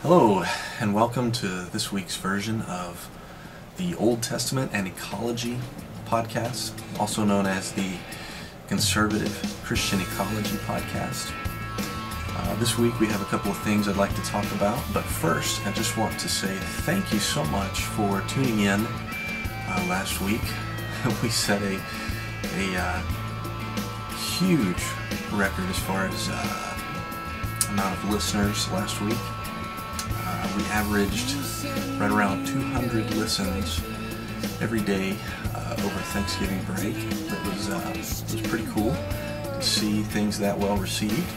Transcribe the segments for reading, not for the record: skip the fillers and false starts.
Hello, and welcome to this week's version of the Old Testament and Ecology podcast, also known as the Conservative Christian Ecology podcast. This week we have a couple of things I'd like to talk about, but first I just want to say thank you so much for tuning in last week. We set a huge record as far as amount of listeners last week. We averaged right around 200 listens every day over Thanksgiving break. It was pretty cool to see things that well received.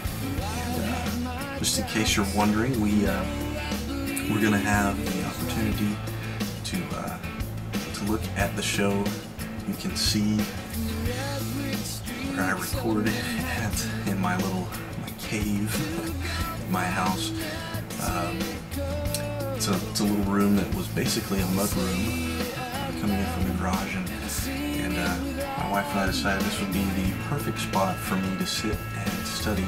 And just in case you're wondering, we're going to have the opportunity to look at the show. You can see where I recorded it in my cave, in my house. It's a little room that was basically a mud room coming in from the garage, and my wife and I decided this would be the perfect spot for me to sit and study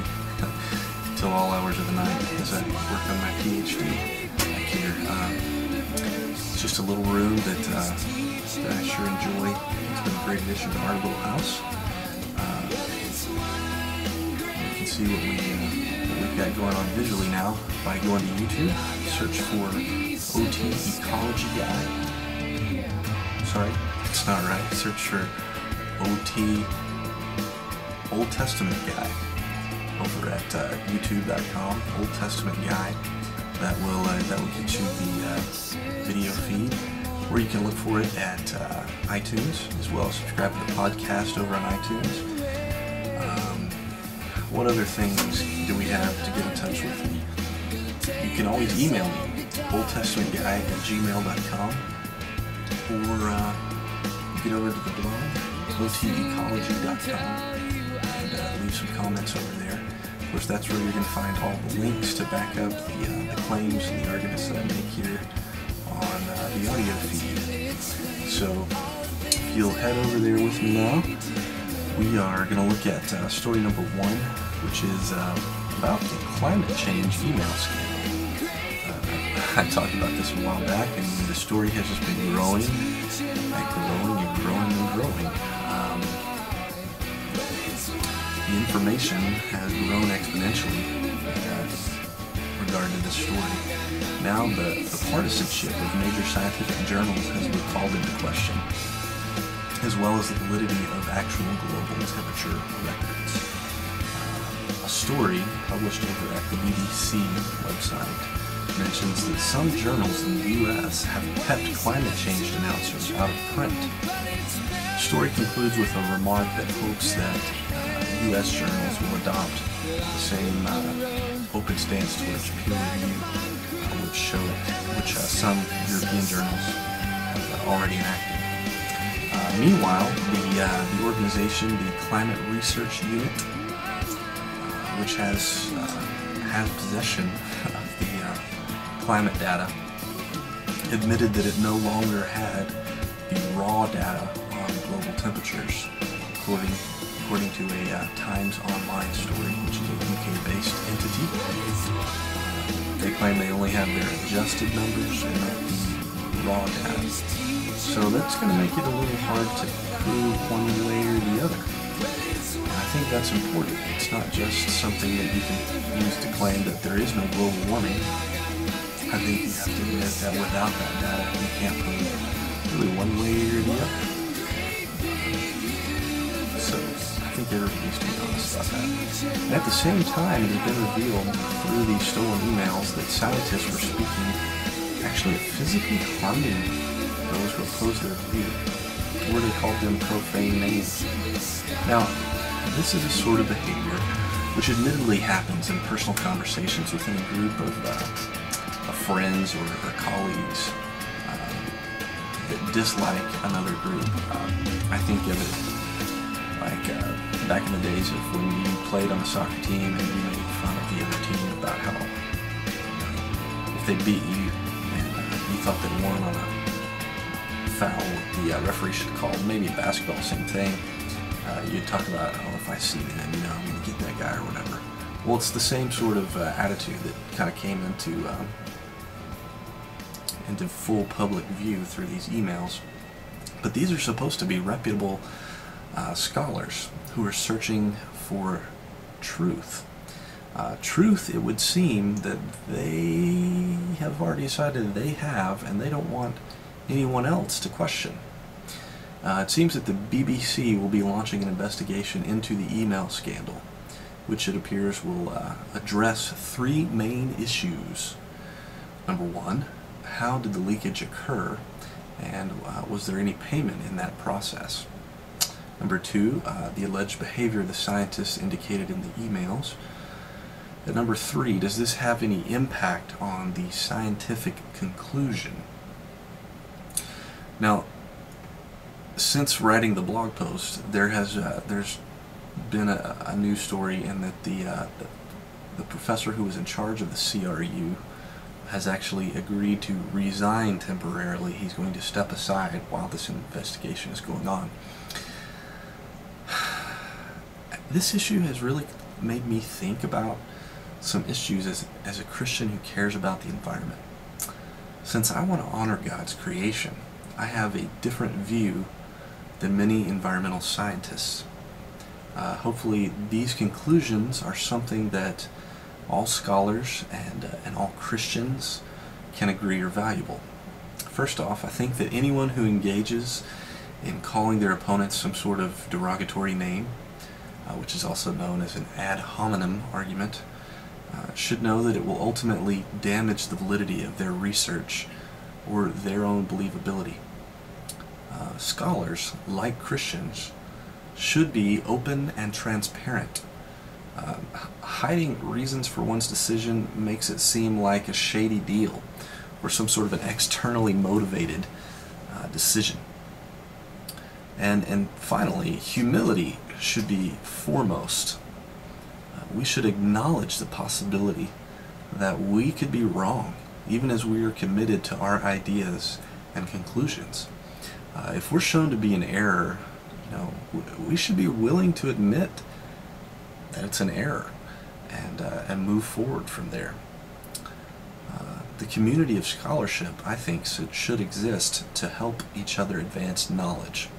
till all hours of the night as I work on my PhD back here. It's just a little room that I sure enjoy. It's been a great addition to our little house. You can see what we've got going on visually now by going to YouTube. Search for OT Ecology Guy. Sorry, it's not right. Search for OT Old Testament Guy over at youtube.com. Old Testament Guy. That will get you the video feed, or you can look for it at iTunes as well. Subscribe to the podcast over on iTunes. What other things do we have to get in touch with me? You can always email me, oldtestamentguy@gmail.com, or get over to the blog, otecology.com, and leave some comments over there. Of course, that's where you're going to find all the links to back up the claims and the arguments that I make here on the audio feed. So, if you'll head over there with me now, we are going to look at story number 1, which is about the climate change email scandal. I talked about this a while back, and the story has just been growing and growing. The information has grown exponentially regarding this story. Now the partisanship of major scientific journals has been called into question, as well as the validity of actual global temperature records. A story published over at the BBC website mentions that some journals in the U.S. have kept climate change announcers out of print. The story concludes with a remark that hopes that U.S. journals will adopt the same open stance towards peer review, which some European journals have already enacted. Meanwhile, the organization, the Climate Research Unit, which has possession of the climate data, admitted that it no longer had the raw data on global temperatures, according to a Times Online story, which is a UK-based entity. They claim they only have their adjusted numbers and not the raw data. So that's going to make it a little hard to prove one way or the other. And I think that's important. It's not just something that you can use to claim that there is no global warming. I think you have to admit that without that data, you can't prove really one way or the other. So I think everybody needs to be honest about that. And at the same time, it has been revealed through these stolen emails that scientists were speaking actually of physically harming those who oppose their view, or they called them profane names. Now, this is a sort of behavior which admittedly happens in personal conversations within a group of friends or colleagues that dislike another group. I think of it like back in the days of when you played on a soccer team and you made fun of the other team about how if they beat you and you thought they won on a foul the referee should have called, maybe in basketball, same thing. You'd talk about, oh, if I see them, I'm going to get that guy or whatever. Well, it's the same sort of attitude that kind of came into into full public view through these emails. But these are supposed to be reputable scholars who are searching for truth. Truth, it would seem that they have already decided they have, and they don't want anyone else to question. It seems that the BBC will be launching an investigation into the email scandal, which it appears will address three main issues. Number one, how did the leakage occur, and was there any payment in that process? Number two, the alleged behavior of the scientists indicated in the emails. And number three, does this have any impact on the scientific conclusion? Now, since writing the blog post, there's been a news story in that the professor who was in charge of the CRU has actually agreed to resign temporarily. He's going to step aside while this investigation is going on. This issue has really made me think about some issues as a Christian who cares about the environment. Since I want to honor God's creation, I have a different view than many environmental scientists. Hopefully these conclusions are something that all scholars and all Christians can agree are valuable. First off, I think that anyone who engages in calling their opponents some sort of derogatory name, which is also known as an ad hominem argument, should know that it will ultimately damage the validity of their research or their own believability. Scholars, like Christians, should be open and transparent. Hiding reasons for one's decision makes it seem like a shady deal or some sort of an externally motivated decision. And finally, humility should be foremost. We should acknowledge the possibility that we could be wrong, even as we are committed to our ideas and conclusions. If we're shown to be in error, we should be willing to admit that it's an error and move forward from there. The community of scholarship, I think, should exist to help each other advance knowledge.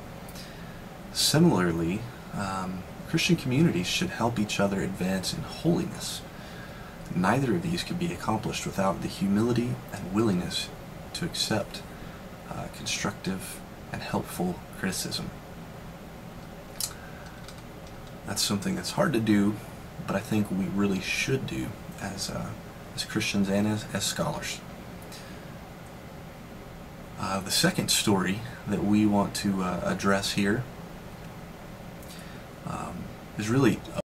Similarly, Christian communities should help each other advance in holiness. Neither of these could be accomplished without the humility and willingness to accept constructive and helpful criticism. That's something that's hard to do, but I think we really should do as Christians and as scholars. The second story that we want to address here is really